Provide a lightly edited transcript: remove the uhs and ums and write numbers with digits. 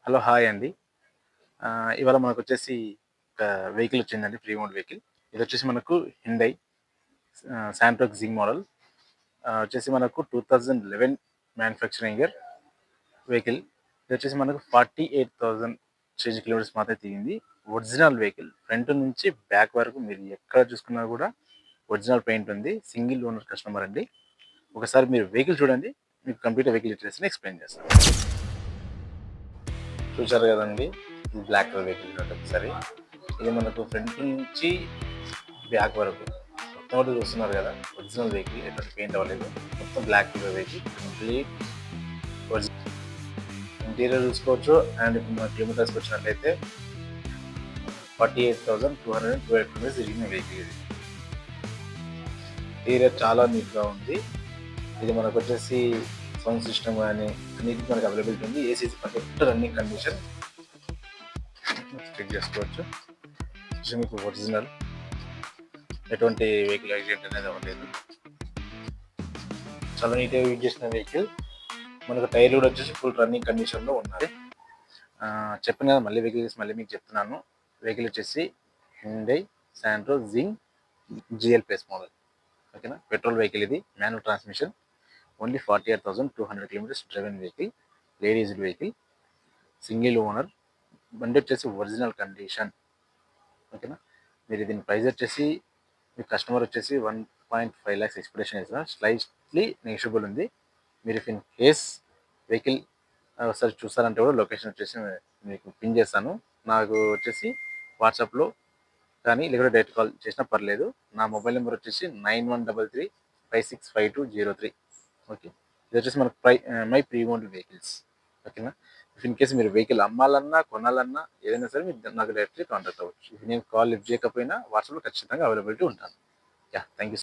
Hello! Hi అండి. ఇవాళ మనకొచ్చేసి ఒక వెహికల్ వచ్చిందండి. Pre owned vehicle. ఇదొచ్చేసి మనకు హ్యుండై శాంట్రోక్ జింగ్ మోడల్. వచ్చేసి మనకు 2011 మ్యానుఫ్యాక్చరింగ్ ఇయర్ వెహికల్. ఇదొచ్చేసి మనకు 48,000 చేంజ్ కిలోమీటర్స్ మాత్రమే తిరిగింది. Original vehicle. ఫ్రంట్ నుంచి బ్యాక్ వరకు మీరు ఎక్కడ చూసుకున్నా గూడా ఒరిజినల్ పెయింట్ ఉంది. సింగిల్ ఓనర్ కస్టమర్ అండి. ఒకసారి మీరు వెహికల్ చూడండి. మీకు కంప్లీట్‌గా వెహికల్ డీటెయిల్స్‌ని ఎక్స్‌ప్లెయిన్ చేస్తాను. చూసారు గదండీ! ఇది బ్లాక్ కలర్ వెహికల్ చూడండి ఒకసారి. ఇది మనకు ఫ్రంట్ నుంచి బ్యాక్ వరకు మొత్తం కూడా చూస్తున్నారు కదా, ఒరిజినల్ వెహికల్, ఎటువంటి పెయింట్ అవ్వలేదు. మొత్తం black colour vehicle, complete original. Interior చూసుకోవచ్చు. అండ్ ఇప్పుడు మన కిలోమీటర్స్కి వచ్చినట్లయితే 48,212 కిలోమీటర్స్ తిరిగిన వెహికల్ ఇది. ఇంటీరియర్ చాలా నీట్గా ఉంది. ఇది మనకు వచ్చేసి సౌండ్ సిస్టమ్ కానీ అన్నిటికీ మనకు అవైలబిలిటీ ఉంది. AC perfect running condition check చేసుకోవచ్చు. మీకు ఒరిజినల్, ఎటువంటి వెహికల్ యాక్సిడెంట్ అనేది అవ్వలేదు. చాలా నీట్గా యూజ్ చేసిన వెహికల్. మనకు టైర్ కూడా వచ్చేసి ఫుల్ రన్నింగ్ కండిషన్లో ఉన్నది. చెప్పిన కదా, మళ్ళీ వెహికల్స్ మళ్ళీ మీకు చెప్తున్నాను. వెహికల్ వచ్చేసి Hyundai Santro Xing GL plus model. ఓకేనా, పెట్రోల్ వెహికల్ ఇది, manual transmission. Only 48,200 kilometres driven vehicle, ladies vehicle, single owner. బండి వచ్చేసి ఒరిజినల్ కండిషన్. ఓకేనా, మీరు దీని ప్రైస్ వచ్చేసి మీ కస్టమర్ వచ్చేసి 1.5 lakhs ఎక్స్పెక్టేషన్ ఇస్తున్నా. స్లైట్లీ నెగిషియబుల్ ఉంది. మీరు ఇఫ్ ఇన్ కేస్ వెహికల్ ఒకసారి చూస్తారంటే కూడా లొకేషన్ వచ్చేసి మీకు పిన్ చేస్తాను. నాకు వచ్చేసి వాట్సాప్లో కానీ లేకపోతే డైరెక్ట్ కాల్ చేసినా పర్లేదు. నా మొబైల్ నెంబర్ వచ్చేసి 9133565203. ఓకే, ఇది వచ్చేసి మనకు మై ప్రీ ఓన్డ్ వెహికల్స్. ఓకేనా, ఇఫ్ ఇన్ కేస్ మీరు వెహికల్ అమ్మాలన్నా కొనాలన్నా ఏదైనా సరే మీరు నాకు డైరెక్ట్లీ కాంటాక్ట్ అవ్వచ్చు. ఇది నేను కాల్ లిఫ్ట్ చేయకపోయినా వాట్సాప్లో ఖచ్చితంగా అవైలబిలిటీ ఉంటాను. Yeah, thank you.